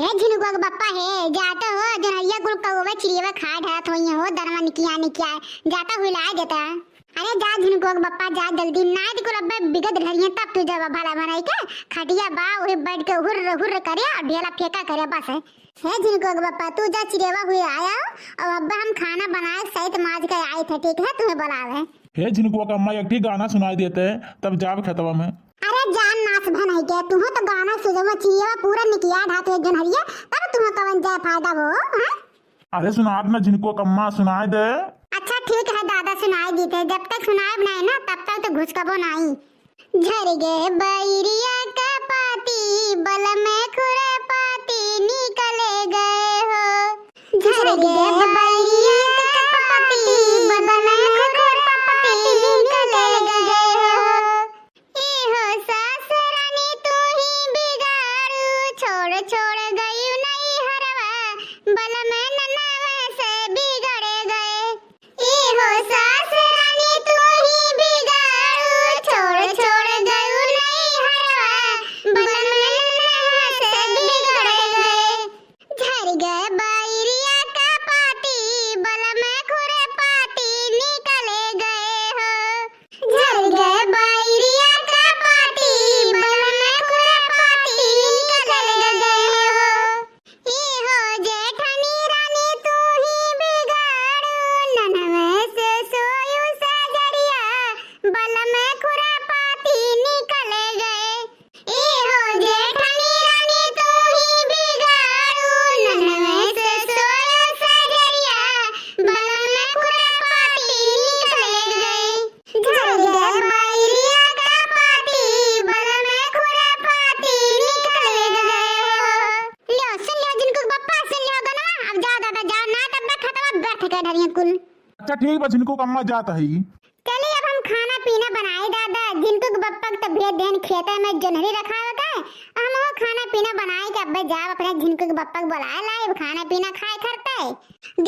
हे झिनुआ के बप्पा हे जाता हो जनरिया गुल कौवा चिड़िया खा ढात होई हो दरमा निकिया जाता हुई ला देता। अरे जा झिनुआ के बप्पा जा जल्दी नाद को रब्बे बिगड़ रही तब तू जब भला बनाई के खटिया बा ओहे बैठ के हुर्र हुर्र करे और ढेला फेंका करे बस। हे झिनुआ के बप्पा तू जा चिड़िया हुई आया और अब हम खाना बनाए सहित माज के आए थे, ठीक है तुम्हें बुलावे। हे झिनुआ का अम्मा एक ठीक गाना सुनाई देते हैं तब जाब खेतवा में। अरे जान नाच भनाई के तुम्हें तो गाना सुजवा चिड़िया पूरा निकिया ढाते जनरिया तब तुम्हें कवन जाए फायदा हो। हां अरे सुना ना झिनुआ का अम्मा सुनाई दे। अच्छा ठीक है दादा सुनाई देते, जब तक सुनाए नहीं ना तब तक तो घुसकबो नहीं। झर गे बैरिया का पाती बल में खुरे पाती निकले गए हो। झर गे बैरिया का पाती बल में खुरे पाती निकले गए हो। ए हो सास रानी तू ही बिगाड़ू छोड़ छोड़ गई नहीं हरवा बल में नन्ना से बिगड़े गए। ए हो सास रानी तू ही बिगाड़ू छोड़ छोड़ गई नहीं हरवा बल में नन्ना से बिगड़े गए। झर गए बैरिया का पाती बल में खुरे पाती निकले गए हो। झर गए बैरिया का पाती बल में खुरे पाती निकले गए हो। ए हो जेठनी रानी तू ही बिगाड़ू नन्हे से सोयू सजरिया बल में खुरे पाती निकले गए। ए हो जेठनी रानी तू ही बिगाड़ू नन्हे से सोयू सजरिया बल में खुरे पाती निकले गए। झर गए बैरिया का पाती बल में खुरे पाती निकले गए हो। लो सुन लियो जिनको बप्पा सुन लियो गाना अब जा दादा जा ना तब तक खत्म बैठ के डरिया कुल। अच्छा ठीक बा झिनुआ का अम्मा जाता है। चलिए अब हम खाना पीना बनाए दादा जिनको बप्पा के भेद देन खेता में जनहरी रखा हुआ है हम वो खाना पीना बनाए के अब जा अपने जिनको बप्पा को बुलाए लाए खाना पीना खाए करता है।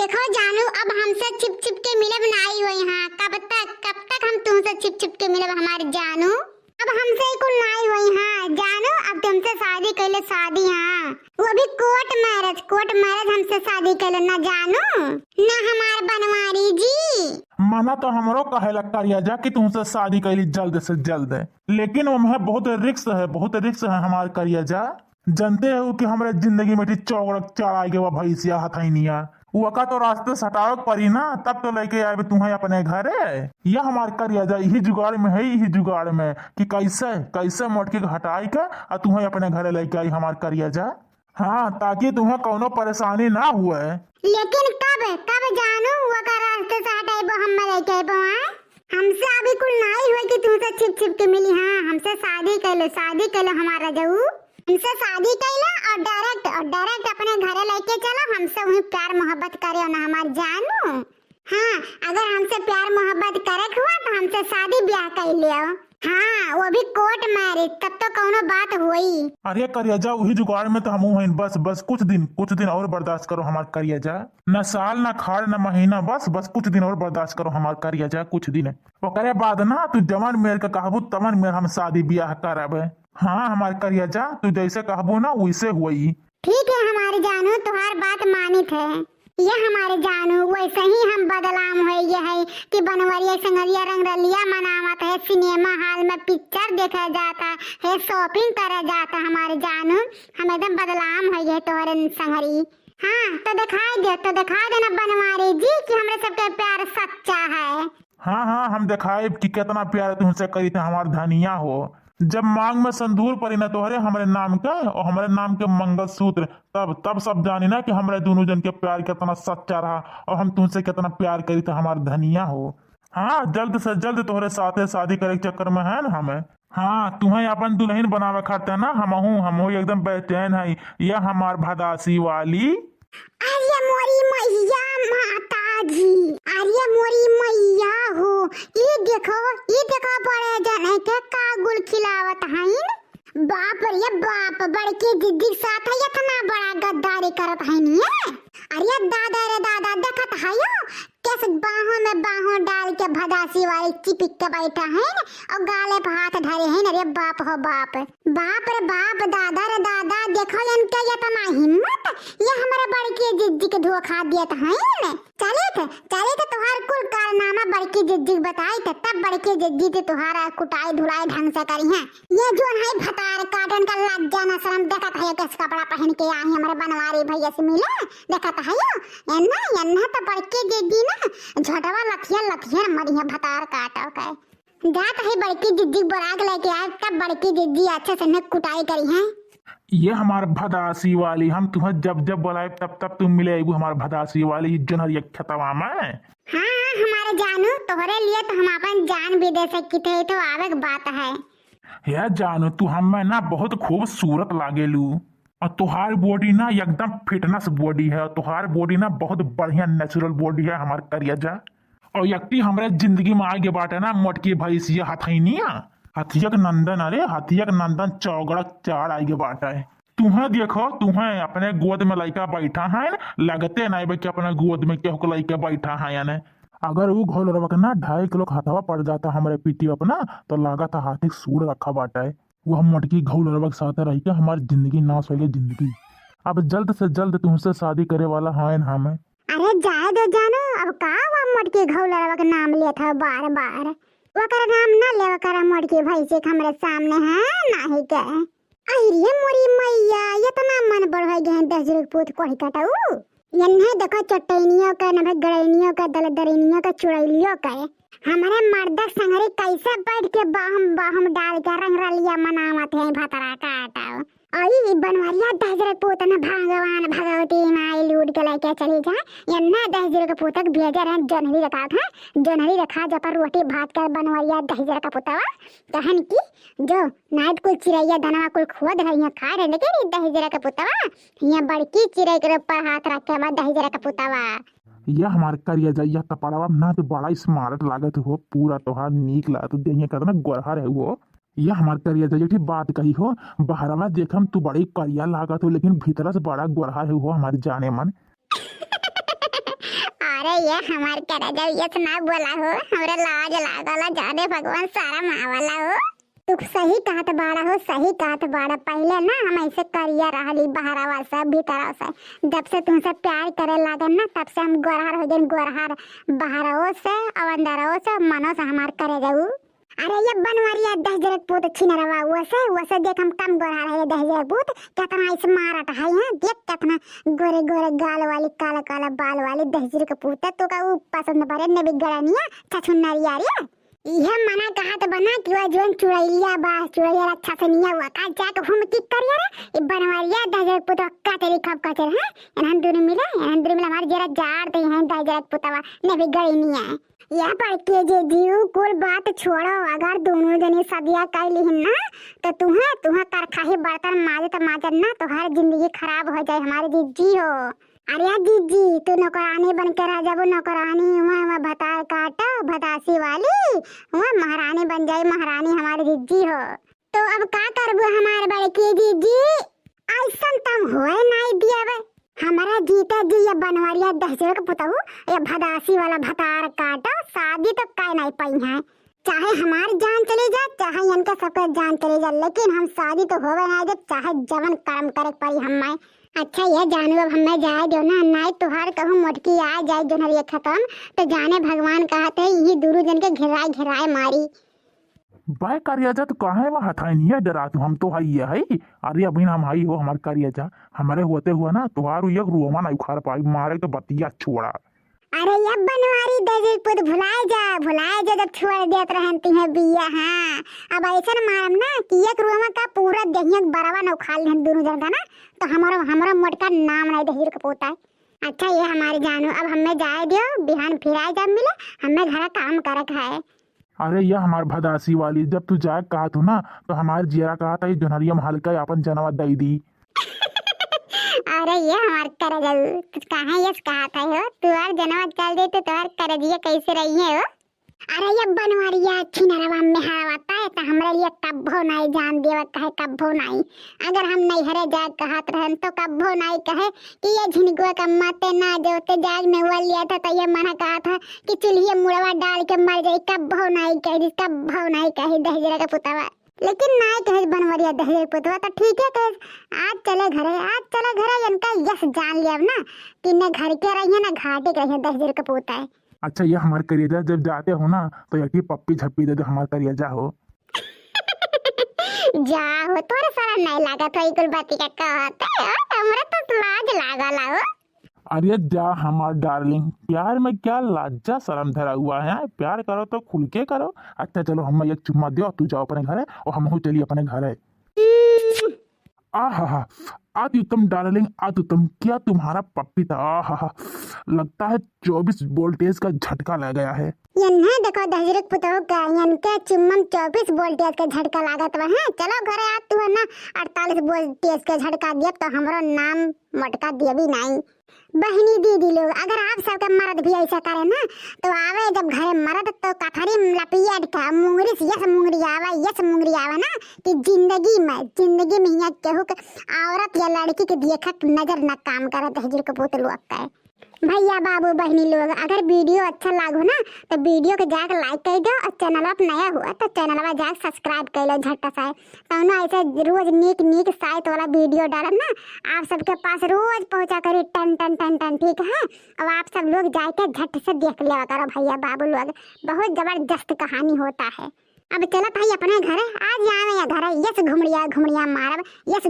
देखो जानू अब हमसे छिप छिप के मिले बनाई हो यहाँ कब तक हम तुमसे छिप छिप के मिले हमारे जानू अब हमसे ही कुल नाई हो यहाँ जानू अब तुमसे शादी कैले शादी हाँ वो भी कोर्ट मैरिज हमसे शादी कैले ना जानू ना हमारे बनवारी जी। माना तो हमरो कहे लगता रिया जा कि तुमसे शादी कैली जल्द से जल्द है, लेकिन वो में बहुत रिक्स है हमारे करिया जा। जानते हो कि हमारे जिंदगी में चौड़क चढ़ाई के वो भैंसिया हथैनिया वका तो रास्ते सटाव पड़ी ना तब तो लेके आए तुम्हें अपने घर है। यह हमारे करिया जा यही जुगाड़ में है यही जुगाड़ में कि कैसे मोटकी को हटाई के और तुम्हें अपने घर लेके आई हमारे करिया जा। हाँ ताकि तुम्हें कोनो परेशानी ना हुए। लेकिन कब जानू वो का रास्ते से हटाइबो हम लेके आइबो हमसे अभी कुल नहीं हुई कि तुमसे छिप छिप के मिली। हाँ हमसे शादी कर लो हमारा जाऊ हमसे शादी कैला और डायरेक्ट अपने घरे लेके चलो हमसे वही प्यार मोहब्बत करे ना हमार जानू। हाँ अगर हमसे प्यार मोहब्बत करे हुआ तो हमसे शादी ब्याह कर लियो। हाँ वो भी कोर्ट मैरिज तब तो कोनो बात हुई। अरे करिया जा वही जुगाड़ में तो हम हैं बस कुछ दिन और बर्दाश्त करो हमारे करिया जा। न साल न खाड़ न महीना बस कुछ दिन और बर्दाश्त करो हमारे करिया जा कुछ दिन। ओकरे बाद ना तू जमन मेर के कहबू तमन मेर हम शादी ब्याह करब। हाँ हमारे करिया जा तू जैसे कहबू ना वैसे हुई। ठीक है हमारे जानू तुम्हार बात मानित है ये हमारे जानू वैसे ही हम बदलाम हो गए है कि बनवरिया संगरिया रंगरलिया मनावत है सिनेमा हॉल में पिक्चर देखा जाता है शॉपिंग करा जाता हमारे जानू हम एकदम बदलाम हो गए तोहरे संगरी। हाँ तो दिखा देना बनवारी जी कि हमरे सबके प्यार सच्चा है। हाँ हम दिखाए कि कितना प्यार तुमसे करी थे हमारे धनिया हो। जब मांग में संदूर पड़ी ना तोहरे हमारे नाम का और हमारे नाम के मंगलसूत्र तब सब जानी ना कि हमारे दोनों जन के प्यार कितना सच्चा रहा और हम तुमसे कितना प्यार करी थे हमारे धनिया हो। हाँ जल्द से जल्द तोहरे साथे शादी करे के चक्कर में है ना हमें। हाँ तुम्हें अपन दुल्हन बनावे खाते ना हम एकदम बेचैन है यह हमार भदासी वाली। अरे मोरी मैया माता जी अरे मोरी मैया हो ये देखो बड़े जने के कागुल खिलावत हैं बाप रे बाप बड़के जिद्दी साथ है इतना बड़ा गद्दारी करत है नहीं। अरे दादा रे दादा देखत है कैसे बाहों में बाहों डाल के भदासी भदासी वाली चिपिक के बैठा है न और गाले पे हाथ धरे हैं। अरे बाप हो बाप, बाप रे बाप, दादा रे दादा, देखो इनके ये तो ना हिम्मत, ये हमारे बड़की जिज्जी के धोखा दिया था है। चले थे तुम्हार कुल कारनामा बड़की जिज्जी बताई थे, तब बड़की जिज्जी ते तुम्हारा कुटाई धुलाई ढंग से करी है। ये जो है भतार काटन का लज्जा न शर्म देखा था किस कपड़ा पहन के आई हमारे बनवारी भैया से मिले, देखा था एन्ना तो बड़की जिज्जी ना झटवा लखिया मरिया भतार काटो के जात है। बड़की जिज्जी बराग लेके आए, तब बड़की जिज्जी अच्छे से कुटाई करी है। ये हमारे भदासी वाली, हम तुम्हें जब जब बुलाए तब तब तुम मिले वो हमारे भदासी वाली जनहरिया खतवा में। हाँ हमारे जानू, तोहरे लिए तो हम अपन जान भी दे सकते थे, तो आवे की बात है। ये जानू तू हमें ना बहुत खूबसूरत लागेलू, और तुहार बॉडी ना एकदम फिटनेस बॉडी है, तुहार बॉडी ना बहुत बढ़िया नेचुरल बॉडी है हमारे करिया। और यक्ति हमारे जिंदगी में आगे बाटे ना मोटकी भैंसिया हथैनिया, हथियक नंदन, अरे हथियक नंदन चौगड़क चार आगे बाटा है। तुम्हें देखो, तुम्हें अपने गोद में लड़का बैठा है न, लगते नहीं बे कि अपने गोद में केहू को लड़का बैठा है यानी। अगर वो घोल रवक ना 2.5 किलो हथवा पड़ जाता हमारे पीठी अपना, तो लगा था हाथी सूड़ रखा बाटा है। वो हम मोटकी घोल रवक साथ रह के हमारी जिंदगी नाश हो गई जिंदगी। अब जल्द से जल्द तुमसे शादी करे वाला है न हमें। अरे जाए दो जानो, अब का वो मोटकी घोलरवा का नाम लिया था बार बार, वकर नाम ना ले, वकर मोटकी भाई से हमरे सामने है नहीं के। अरे मोरी मैया, ये तो ना मन बढ़ गए 10 रुपये पूत कोही कटाऊ। यन्हे देखो चटैनियों का, न गड़ैनियों का, दलदरिनियों का, चुड़ैलियों का, हमारे मर्दक संगरी कैसे बैठ के बाहम डाल के रंग रलिया मनावत है भतरा काटाओ। आई बनवारिया 10 रुपये पूत न भगवान भगवती माई लूट के लेके चली जा। यन्ना 10 रुपये पूतक भेजे रहे जनहरी रखा था, जनहरी रखा जब पर रोटी भात कर बनवारिया 10 रुपये पुतवा कहन की जो नाइट कुल चिड़ैया धनवा कुल खोद रही खा रहे, लेकिन 10 रुपये पुतवा यहाँ बड़की चिड़ै के ऊपर हाथ रख के बाद 10 रुपये पुतवा। यह हमारे करिया जाइया कपड़ावा ना तो बड़ा स्मार्ट लागत हो, पूरा तोहार नीक लागत देखिए कितना गोरहा रहे हो। यह हमारे करिया जाइया की बात कही हो, बाहरवा देखम तू बड़ी करिया लागत हो, लेकिन भीतर से बड़ा गोरहा है हो हमारे जाने मन। अरे ये हमारे करा जब ये ना बोला हो, हमरे लाज लागला जाने भगवान सारा मावाला हो। तू सही कहत बाड़ा हो, सही कहत बाड़ा। पहले ना हम ऐसे करिया रहली बाहरवा से भीतरवा से, जब से तुमसे प्यार करे लागन ना तब से हम गोरहार हो गए, गोरहार बाहरवा से और अंदरवा से मनो से हमार करे जाऊ। अरे ये बनवारिया 10 रुपये पूत छिनरवा वैसे देख हम कम गोरहार है 10 रुपये पूत, कितना इस मारत है यहाँ देख, कितना गोरे गोरे गाल वाली काला काला बाल वाली 10 रुपये पूत तो का वो पसंद पड़े ने बिगड़निया छछुन्नरिया रे। यह मना कहा तो बना कि वह जोन चुड़ैलिया बा, चुड़ैलिया अच्छा से निया हुआ का जाके हम की करिया रे। ये बनवारिया 10 रुपये पूत का तेरी खप का तेरे हैं एनहन दोनों मिला हमारे जरा जार दे हैं 10 रुपये पूतवा ने बिगड़निया। यह पढ़ के जे जीव कुल बात छोड़ो, अगर दोनों जने सदिया कर लिहन ना तो तुम्हें करखाही बर्तन माजत ना तो हर जिंदगी खराब हो जाए हमारे जीजी हो। अरे जीजी तू नौकरानी बन के रह जाबो, नौकरानी वहाँ भतार काटो भदासी वाली, वहाँ महारानी बन जाए, महारानी हमारी जीजी हो। तो अब का करबो हमारे बड़की जीजी, ऐसा तम होए नहीं दिया बे हमारा जीता जी। ये बनवारिया 10 रुपये पुतहू ये भदासी वाला भतार काटो, शादी तो काय नहीं पाई है, चाहे हमारी जान चली जाए चाहे इनका सबका जान चली जाए, लेकिन हम शादी तो होवे नहीं जब चाहे जवन कर्म करे पड़ी हमें। अच्छा ये जानू अब हमें जाए दो ना, नहीं तुहार कहूँ मोटकी आ जाए जनहरिया खत्म तो जाने भगवान कहते ये दूर जन के घिराए मारी। बाय करिया जा तो कहाँ है वह हथाई नहीं है डरा तू, हम तो हाई है। अरे अभी हम हाई हो हमारे करिया जा, हमारे होते हुआ ना तुहार एक रोमा नहीं उखाड़ पाई, मारे तो बतिया छोड़ा। अरे ये बनवारी 10 रुपये भुलाए जा जब छोड़ देते रहती है बिया। हाँ अब ऐसा मारम ना कि एक रोमा का पूरा दहिया बराबर न उखाड़ ले दोनों जन का ना, तो हमारा मोटका नाम नहीं 10 रुपये पोता है। अच्छा ये हमारे जानू अब हमें जाए दियो, बिहान फिराए जब मिले हमें घर काम करे है। अरे यह हमार भदासी वाली, जब तू जाए कहा तू ना तो हमारे जिया कहा था जनहरिया में हल्का अपन जनवा दई दी। अरे ये हमार करजल कहाँ यस कहा था हो, तू और जनवा चल दे तो तुहार करजिया कैसे रही है हो। अरे ये बनवरिया छिनरवा में हवाता है तो हमरे लिए कब्बो नहीं जान देवा कहे कब्बो नहीं। अगर हम नहीं हरे जाग कहत रहन तो कब्बो नहीं कहे कि ये झिनगुआ का माते ना जोते जाग में वो लिया था तो ये मना कहा था कि चूल्हे मुड़वा डाल के मर जाए, कब्बो नहीं कहे, कब्बो नहीं कहे दहेजरा का पुतवा। लेकिन ना कहे बनवरिया दहेज पुतवा तो ठीक है कहे आज चले घरे इनका यस जान लिया ना कि न घर के रही है ना घाटे के रही दहेज का पोता है। अच्छा ये हमारे करियजा जब जाते हो ना तो यही पप्पी झप्पी दे दो हमारे करियजा हो। जा हो तोरे सारा नहीं लागा तो कुल बाती का कहते हमरा तो लाज लागा हो। अरे जा हमार डार्लिंग, प्यार में क्या लज्जा शर्म धरा हुआ है। प्यार करो तो खुल के करो। अच्छा चलो हम एक चुम्मा दो, तू जाओ अपने घर और हम चलिए अपने घर। आहा अति उत्तम डार्लिंग, अति उत्तम। क्या तुम्हारा पप्पी था, आहा लगता है 24 वोल्टेज का झटका लग गया है। यन्हे देखो दहजरक पुतहो का यनके चुम्मम 24 वोल्टेज का झटका लागत बा। हां चलो घरे आ तू है ना 48 वोल्टेज का झटका दिया तो हमरो नाम मटका दिया भी नहीं। बहनी दीदी लोग अगर आप सबका मर्द भी ऐसा करे ना तो आवे जब घरे मर्द तो कथरी लपियट का मुंगरी से यस मुंगरी आवा ना कि जिंदगी में यहाँ केहू के औरत या लड़की के देखत नजर न काम करे दहजर के पुतलू अक्का है। भैया बाबू बहनी लोग अगर वीडियो अच्छा लागो ना तो वीडियो को जाकर लाइक कर दो और चैनल पर नया हुआ तो चैनल पर जाकर सब्सक्राइब कर लो झट्टा सा। तो ना ऐसे रोज नीक साइट वाला वीडियो डालब ना आप सबके पास रोज पहुंचा करी टन टन टन टन ठीक है। अब आप सब लोग जाके झट से देख लिया करो भैया बाबू लोग, बहुत जबरदस्त कहानी होता है। अब चलो भाई अपने घर आज यहाँ घर यस घुमड़िया मारब यस